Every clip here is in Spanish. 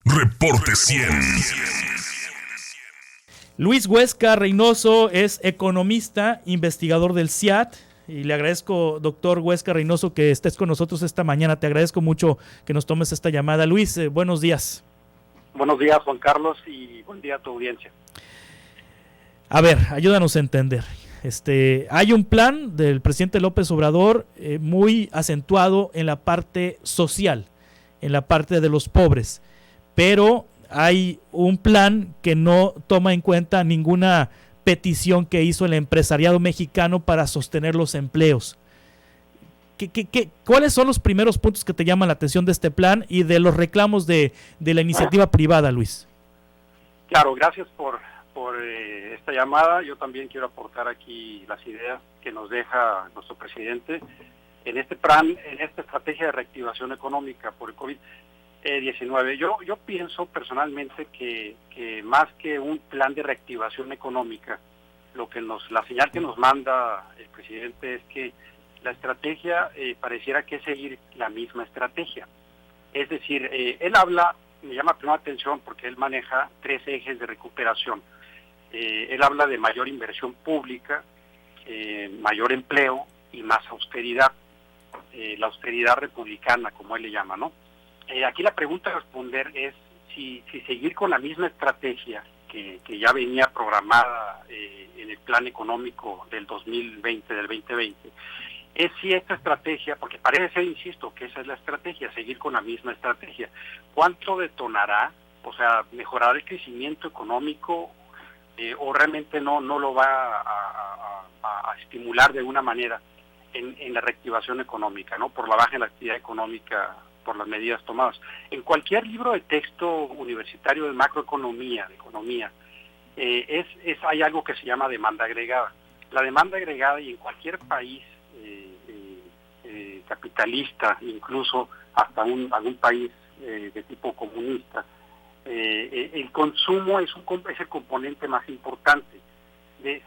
Reporte 100. Luis Huesca Reynoso es economista, investigador del CIAT, y le agradezco, doctor Huesca Reynoso, que estés con nosotros esta mañana. Te agradezco mucho que nos tomes esta llamada. Luis, buenos días. Buenos días, Juan Carlos, y buen día a tu audiencia. A ver, ayúdanos a entender. Hay un plan del presidente López Obrador muy acentuado en la parte social, en la parte de los pobres, pero hay un plan que no toma en cuenta ninguna petición que hizo el empresariado mexicano para sostener los empleos. ¿Cuáles son los primeros puntos que te llaman la atención de este plan y de los reclamos de la iniciativa privada, Luis? Claro, gracias por esta llamada. Yo también quiero aportar aquí las ideas que nos deja nuestro presidente en este plan, en esta estrategia de reactivación económica por el COVID-19. Yo pienso personalmente que más que un plan de reactivación económica, la señal que nos manda el presidente es que la estrategia pareciera que es seguir la misma estrategia. Es decir, él habla, me llama primero la atención porque él maneja 3 ejes de recuperación. Él habla de mayor inversión pública, mayor empleo y más austeridad, la austeridad republicana, como él le llama, ¿no? Aquí la pregunta a responder es si seguir con la misma estrategia que ya venía programada en el plan económico del 2020, del 2020, es si esta estrategia, porque parece ser, insisto, que esa es la estrategia, seguir con la misma estrategia, ¿cuánto detonará? O sea, ¿mejorará el crecimiento económico o realmente no lo va a estimular de alguna manera en la reactivación económica, ¿no? Por la baja en la actividad económica, por las medidas tomadas. En cualquier libro de texto universitario de macroeconomía, de economía, hay algo que se llama demanda agregada. La demanda agregada, y en cualquier país capitalista, incluso hasta algún país de tipo comunista, el consumo es el componente más importante,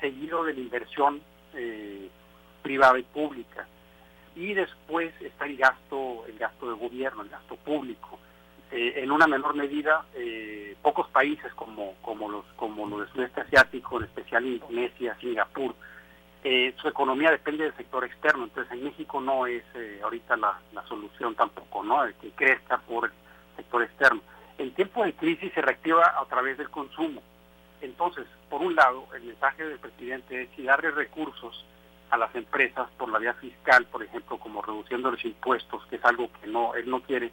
seguido de la inversión privada y pública. Y después está el gasto de gobierno, el gasto público. En una menor medida, pocos países como los del sudeste asiático, en especial Indonesia, Singapur, su economía depende del sector externo. Entonces en México no es ahorita la solución tampoco, ¿no? De que crezca por el sector externo. En tiempo de crisis se reactiva a través del consumo. Entonces, por un lado, el mensaje del presidente es si darle recursos a las empresas por la vía fiscal, por ejemplo, como reduciendo los impuestos, que es algo que él no quiere,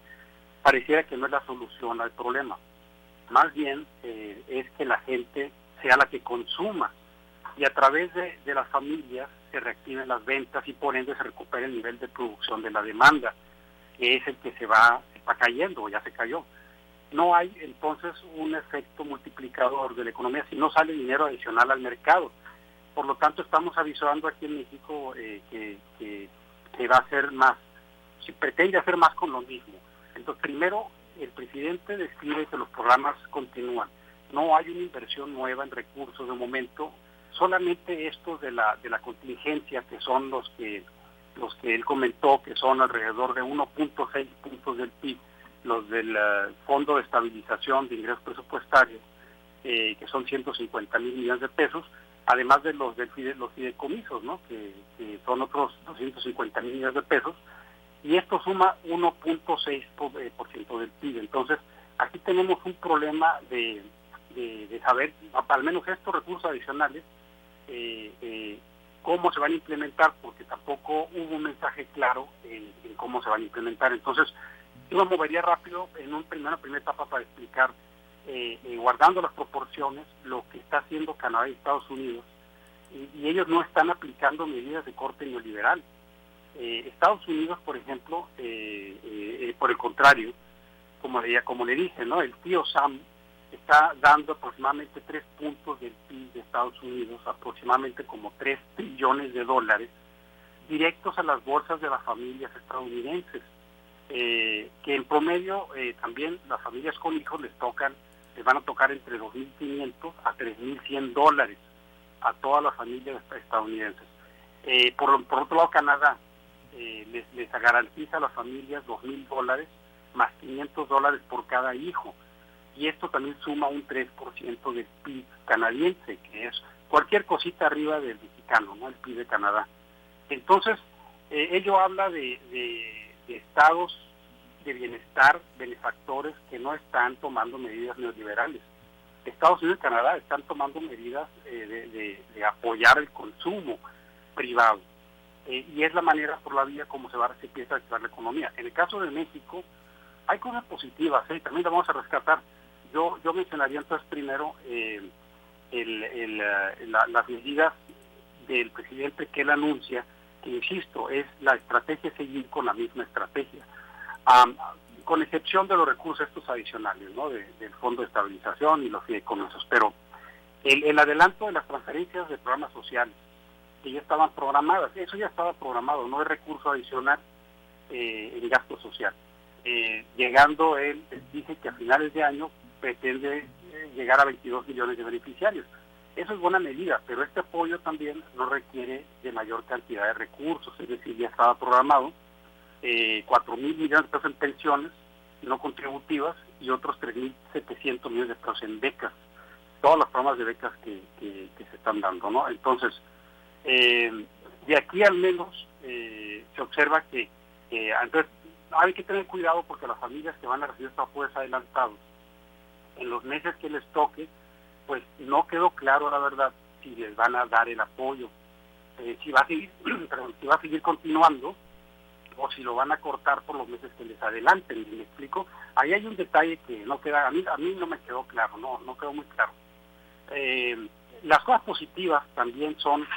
pareciera que no es la solución al problema. Más bien es que la gente sea la que consuma y a través de las familias se reactiven las ventas y por ende se recupere el nivel de producción de la demanda, que es el que se va cayendo, o ya se cayó. No hay entonces un efecto multiplicador de la economía si no sale dinero adicional al mercado. Por lo tanto, estamos avisando aquí en México que va a hacer más, si pretende hacer más con lo mismo. Entonces, primero, el presidente describe que los programas continúan. No hay una inversión nueva en recursos de momento, solamente estos de la contingencia, que son los que él comentó, que son alrededor de 1.6 puntos del PIB, los del Fondo de Estabilización de Ingresos Presupuestarios, que son 150,000 millones de pesos, además de los fideicomisos, ¿no? que son otros 250,000 millones de pesos, y esto suma 1.6% del PIB. Entonces, aquí tenemos un problema de saber, al menos estos recursos adicionales, cómo se van a implementar, porque tampoco hubo un mensaje claro en cómo se van a implementar. Entonces, yo me movería rápido en una primera etapa para explicar, guardando las proporciones, lo que está haciendo Canadá y Estados Unidos, y ellos no están aplicando medidas de corte neoliberal. Estados Unidos, por ejemplo, por el contrario, como le dije, ¿no? El tío Sam está dando aproximadamente 3 puntos del PIB de Estados Unidos, aproximadamente como $3 trillones, directos a las bolsas de las familias estadounidenses, que en promedio también las familias con hijos les van a tocar entre $2,500 a $3,100 a todas las familias estadounidenses. Por otro lado, Canadá les garantiza a las familias $2,000 más $500 por cada hijo. y esto también suma un 3% del PIB canadiense, que es cualquier cosita arriba del mexicano, ¿no? El PIB de Canadá. Entonces, ello habla de estados de bienestar, benefactores que no están tomando medidas neoliberales. Estados Unidos y Canadá están tomando medidas de apoyar el consumo privado. Y es la manera por la vía como se empieza a activar la economía. En el caso de México, hay cosas positivas, también las vamos a rescatar. Yo mencionaría entonces primero las medidas del presidente que él anuncia, que insisto, es la estrategia seguir con la misma estrategia, con excepción de los recursos estos adicionales, ¿no? Del Fondo de Estabilización y los fideicomisos, pero el adelanto de las transferencias de programas sociales, que ya estaban programadas, eso ya estaba programado, no es recurso adicional en gasto social. Llegando, él dice que a finales de año pretende llegar a 22 millones de beneficiarios. Eso es buena medida, pero este apoyo también no requiere de mayor cantidad de recursos, es decir, ya estaba programado 4,000 millones de pesos en pensiones no contributivas y otros 3,700 millones de pesos en becas, todas las programas de becas que se están dando, ¿no? Entonces, de aquí al menos se observa que entonces hay que tener cuidado porque las familias que van a recibir estos apoyos adelantados, en los meses que les toque, pues no quedó claro la verdad si les van a dar el apoyo, si va a seguir continuando o si lo van a cortar por los meses que les adelanten. ¿Me explico? Ahí hay un detalle que no queda, a mí no me quedó claro, no quedó muy claro. Las cosas positivas también son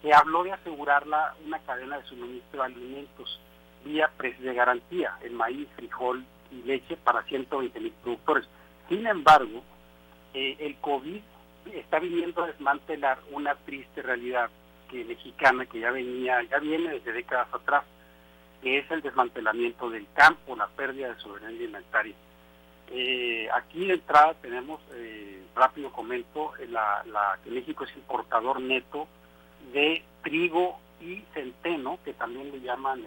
que habló de asegurar una cadena de suministro de alimentos vía precios de garantía, el maíz, frijol y leche para 120,000 productores. Sin embargo, el COVID está viniendo a desmantelar una triste realidad mexicana que ya viene desde décadas atrás, que es el desmantelamiento del campo, la pérdida de soberanía alimentaria. Aquí de entrada tenemos, rápido comento, que México es importador neto de trigo y centeno, que también le llaman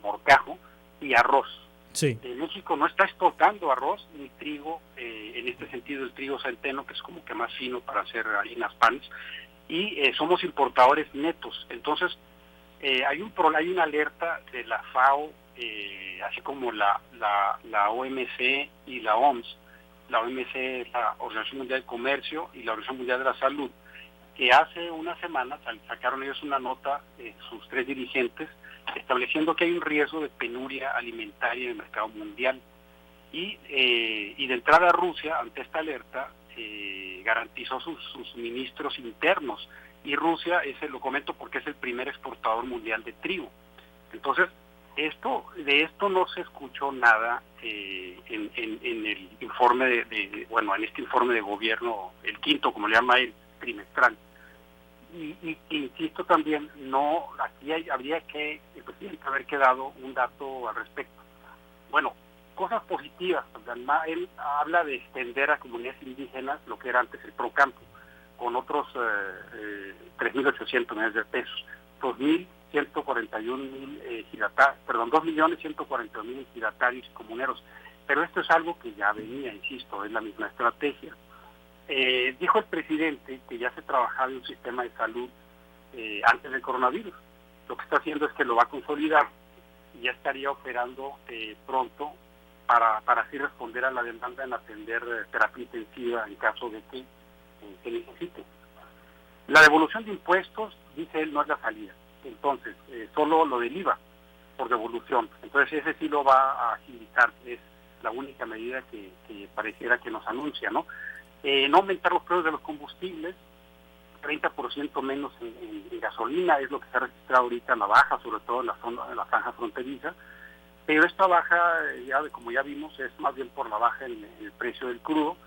morcajo, y arroz. Sí. México no está exportando arroz ni trigo, en este sentido el trigo centeno, que es como que más fino para hacer harinas, panes, y somos importadores netos. Entonces, hay una alerta de la FAO, así como la OMC y la OMS. La OMC es la Organización Mundial del Comercio y la Organización Mundial de la Salud, que hace unas semanas sacaron ellos una nota, sus 3 dirigentes, estableciendo que hay un riesgo de penuria alimentaria en el mercado mundial. Y de entrada Rusia, ante esta alerta, garantizó sus suministros internos. Y Rusia, lo comento porque es el primer exportador mundial de trigo. Entonces, de esto no se escuchó nada en el informe en este informe de gobierno, el quinto, como le llama él, trimestral. Y insisto también, habría que el presidente haber quedado un dato al respecto. Bueno, cosas positivas, él habla de extender a comunidades indígenas lo que era antes el Procampo, con otros 3,800 millones de pesos, 2,141,000 ejidatarios y comuneros. Pero esto es algo que ya venía, insisto, es la misma estrategia. Dijo el presidente que ya se trabajaba en un sistema de salud antes del coronavirus. Lo que está haciendo es que lo va a consolidar y ya estaría operando pronto para así responder a la demanda en atender terapia intensiva en caso de que necesite. La devolución de impuestos, dice él, no es la salida. Entonces, solo lo del IVA por devolución. Entonces, ese sí lo va a agilizar. Es la única medida que pareciera que nos anuncia, ¿no? No aumentar los precios de los combustibles, 30% menos en gasolina, es lo que se ha registrado ahorita en la baja, sobre todo en la franja fronteriza. Pero esta baja, como ya vimos, es más bien por la baja en el precio del crudo.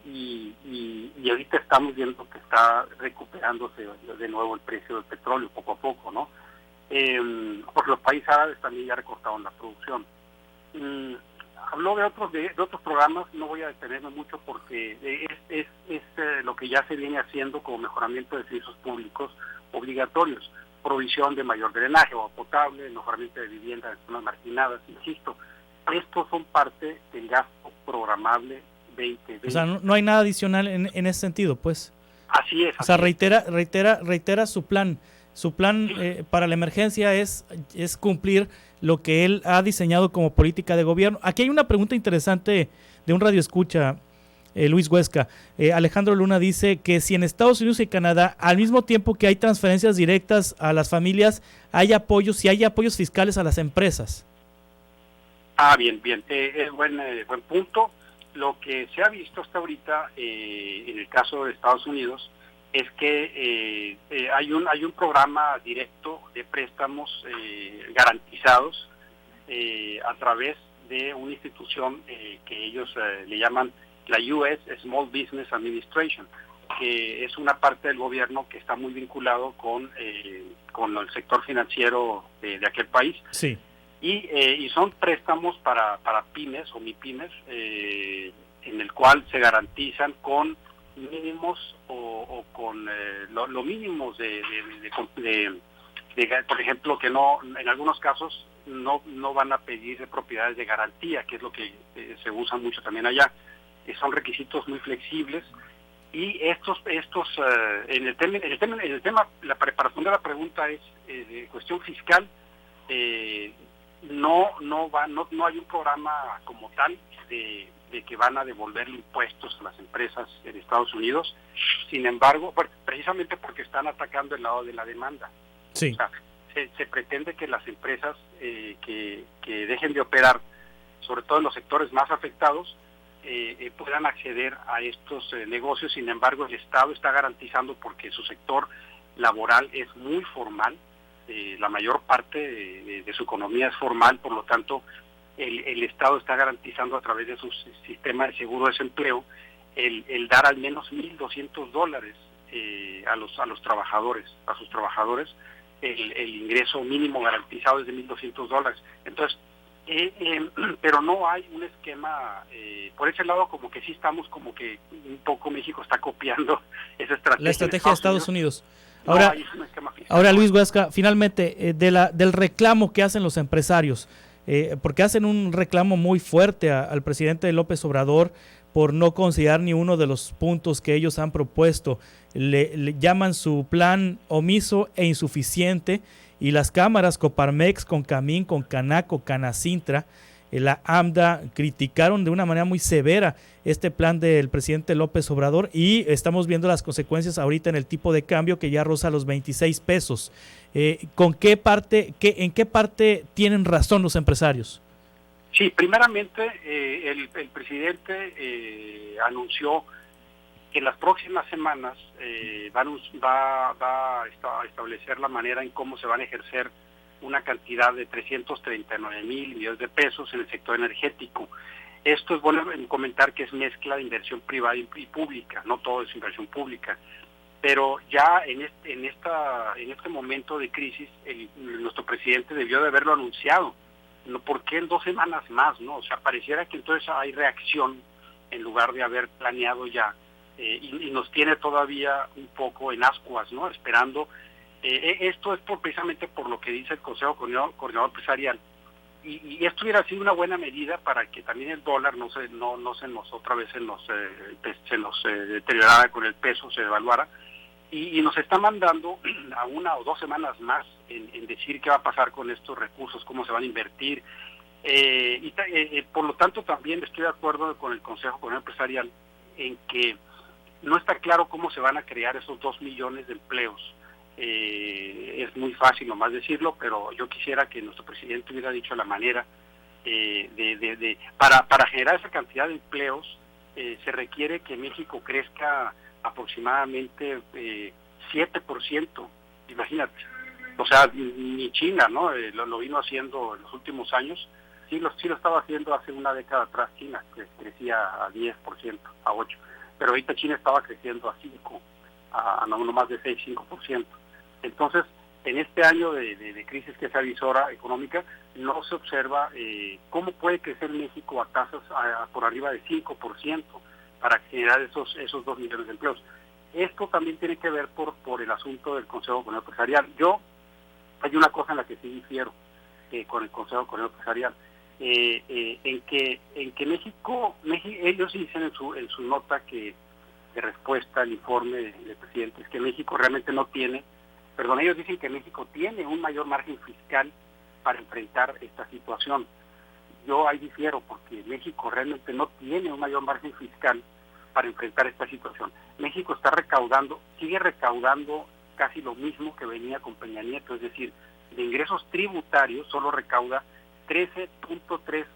Y ahorita estamos viendo que está recuperándose de nuevo el precio del petróleo poco a poco, ¿no? Porque los países árabes también ya recortaron la producción. Habló de otros programas, no voy a detenerme mucho porque es lo que ya se viene haciendo como mejoramiento de servicios públicos obligatorios, provisión de mayor drenaje, agua potable, mejoramiento de viviendas en zonas marginadas, insisto, estos son parte del gasto programable 2020. O sea, no hay nada adicional en ese sentido, pues. Así es. O sea, reitera su plan. Su plan para la emergencia es cumplir lo que él ha diseñado como política de gobierno. Aquí hay una pregunta interesante de un radioescucha, Luis Huesca. Alejandro Luna dice que si en Estados Unidos y Canadá, al mismo tiempo que hay transferencias directas a las familias, hay apoyos, si hay apoyos fiscales a las empresas. Bien. Es buen punto. Lo que se ha visto hasta ahorita en el caso de Estados Unidos es que hay un programa directo de préstamos garantizados a través de una institución que ellos le llaman la US Small Business Administration, que es una parte del gobierno que está muy vinculado con el sector financiero de aquel país. Sí. Y son préstamos para pymes o MIPYMES, en el cual se garantizan con mínimos o con lo mínimos de, por ejemplo, que no, en algunos casos no van a pedir propiedades de garantía, que es lo que se usa mucho también allá. Son requisitos muy flexibles, y estos en el tema la preparación de la pregunta es de cuestión fiscal. No hay un programa como tal de que van a devolverle impuestos a las empresas en Estados Unidos. Sin embargo, precisamente porque están atacando el lado de la demanda. Sí. O sea, se pretende que las empresas que dejen de operar, sobre todo en los sectores más afectados, puedan acceder a estos negocios. Sin embargo, el Estado está garantizando, porque su sector laboral es muy formal. La mayor parte de su economía es formal, por lo tanto el Estado está garantizando a través de su sistema de seguro de desempleo el dar al menos $1,200 a sus trabajadores. El ingreso mínimo garantizado es de $1,200. Entonces, pero no hay un esquema por ese lado. Como que sí estamos, como que un poco México está copiando esa estrategia. La estrategia de Estados Unidos. Ahora, Luis Huesca, finalmente, del reclamo que hacen los empresarios, porque hacen un reclamo muy fuerte al presidente López Obrador por no considerar ni uno de los puntos que ellos han propuesto. Le llaman su plan omiso e insuficiente, y las cámaras Coparmex, Concamín, Concanaco, Canacintra, la AMDA criticaron de una manera muy severa este plan del presidente López Obrador, y estamos viendo las consecuencias ahorita en el tipo de cambio, que ya roza los 26 pesos. ¿En qué parte tienen razón los empresarios? Sí, primeramente el presidente anunció que en las próximas semanas va a establecer la manera en cómo se van a ejercer una cantidad de 339 mil millones de pesos en el sector energético. Esto es bueno comentar que es mezcla de inversión privada y pública, no todo es inversión pública. Pero ya en este momento de crisis, nuestro presidente debió de haberlo anunciado. No, ¿por qué en 2 semanas más? ¿No? O sea, pareciera que entonces hay reacción en lugar de haber planeado ya, y nos tiene todavía un poco en ascuas, ¿no? Esperando. Esto es precisamente por lo que dice el Consejo Coordinador Empresarial, y esto hubiera sido una buena medida para que también el dólar no se nos otra vez se nos deteriorara con el peso, se devaluara, y nos está mandando a 1 o 2 semanas más en decir qué va a pasar con estos recursos, cómo se van a invertir. Por lo tanto, también estoy de acuerdo con el Consejo Coordinador Empresarial en que no está claro cómo se van a crear esos 2 millones de empleos. Es muy fácil nomás decirlo, pero yo quisiera que nuestro presidente hubiera dicho la manera para generar esa cantidad de empleos. Se requiere que México crezca aproximadamente 7%, imagínate. O sea, ni China, ¿no? Lo vino haciendo en los últimos años. Sí lo estaba haciendo hace una década atrás China, que crecía a 10%, a 8%. Pero ahorita China estaba creciendo a 5%, a no más de 6-5%. Entonces, en este año de crisis que es avisora económica, no se observa cómo puede crecer México a tasas por arriba de 5% para generar esos 2 millones de empleos. Esto también tiene que ver por el asunto del Consejo Coordinador Empresarial. Hay una cosa en la que sí difiero con el Consejo Coordinador Empresarial. en que México, ellos dicen en su nota que de respuesta al informe del presidente, es que México realmente no tiene, ellos dicen que México tiene un mayor margen fiscal para enfrentar esta situación. Yo ahí difiero, porque México realmente no tiene un mayor margen fiscal para enfrentar esta situación. México sigue recaudando casi lo mismo que venía con Peña Nieto, es decir, de ingresos tributarios solo recauda 13.3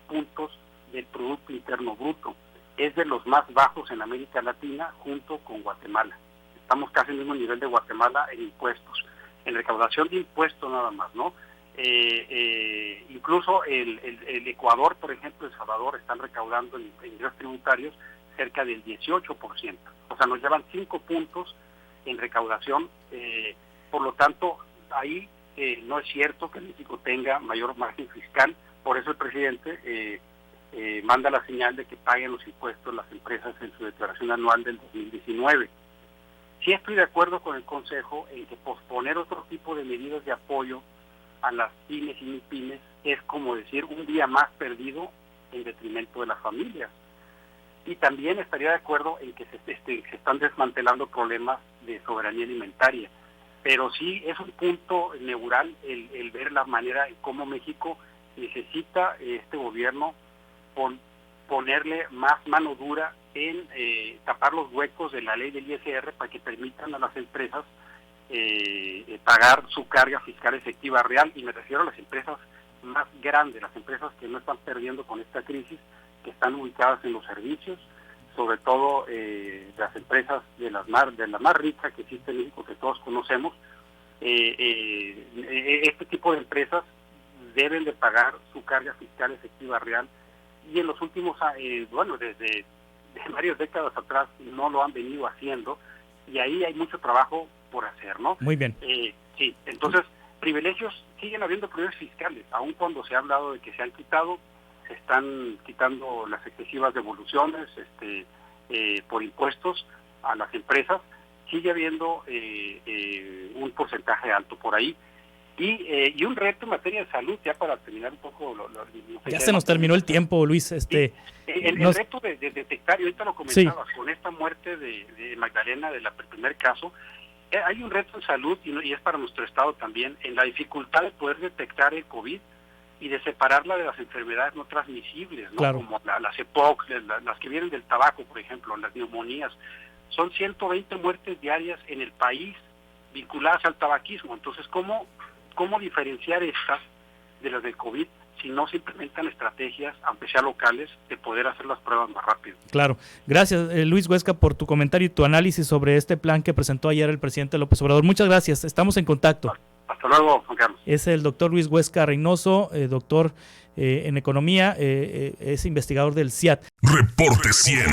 puntos del Producto Interno Bruto. Es de los más bajos en América Latina junto con Guatemala. Estamos casi en el mismo nivel de Guatemala en impuestos, en recaudación de impuestos nada más, ¿no? Incluso el Ecuador, por ejemplo, El Salvador, están recaudando en ingresos tributarios cerca del 18%. O sea, nos llevan 5 puntos en recaudación. Por lo tanto, ahí no es cierto que México tenga mayor margen fiscal. Por eso el presidente manda la señal de que paguen los impuestos las empresas en su declaración anual del 2019. Sí estoy de acuerdo con el Consejo en que posponer otro tipo de medidas de apoyo a las pymes y MIPYMES es como decir un día más perdido en detrimento de las familias. Y también estaría de acuerdo en que se están desmantelando problemas de soberanía alimentaria. Pero sí es un punto neural el ver la manera en cómo México necesita este gobierno ponerle más mano dura en tapar los huecos de la ley del ISR para que permitan a las empresas pagar su carga fiscal efectiva real, y me refiero a las empresas más grandes, las empresas que no están perdiendo con esta crisis, que están ubicadas en los servicios, sobre todo las empresas de las más ricas que existe en México, que todos conocemos. Este tipo de empresas deben de pagar su carga fiscal efectiva real, y en los últimos desde varias décadas atrás no lo han venido haciendo, y ahí hay mucho trabajo por hacer, ¿no? Muy bien. Sí, entonces siguen habiendo privilegios fiscales, aun cuando se ha hablado de que se han quitado, se están quitando las excesivas devoluciones por impuestos a las empresas, sigue habiendo un porcentaje alto por ahí. Y un reto en materia de salud, ya para terminar un poco ya se nos terminó el tiempo, Luis. El reto de detectar, y ahorita lo comentabas, con esta muerte de Magdalena, del primer caso, hay un reto en salud, y es para nuestro estado también, en la dificultad de poder detectar el COVID y de separarla de las enfermedades no transmisibles, ¿no? Claro. Como las EPOC, las que vienen del tabaco, por ejemplo, las neumonías. Son 120 muertes diarias en el país vinculadas al tabaquismo. Entonces, ¿cómo diferenciar estas de las del COVID si no se implementan estrategias, aunque sean locales, de poder hacer las pruebas más rápido? Claro. Gracias, Luis Huesca, por tu comentario y tu análisis sobre este plan que presentó ayer el presidente López Obrador. Muchas gracias. Estamos en contacto. Hasta luego, Juan Carlos. Es el doctor Luis Huesca Reynoso, doctor en economía, es investigador del CIAT. Reporte 100.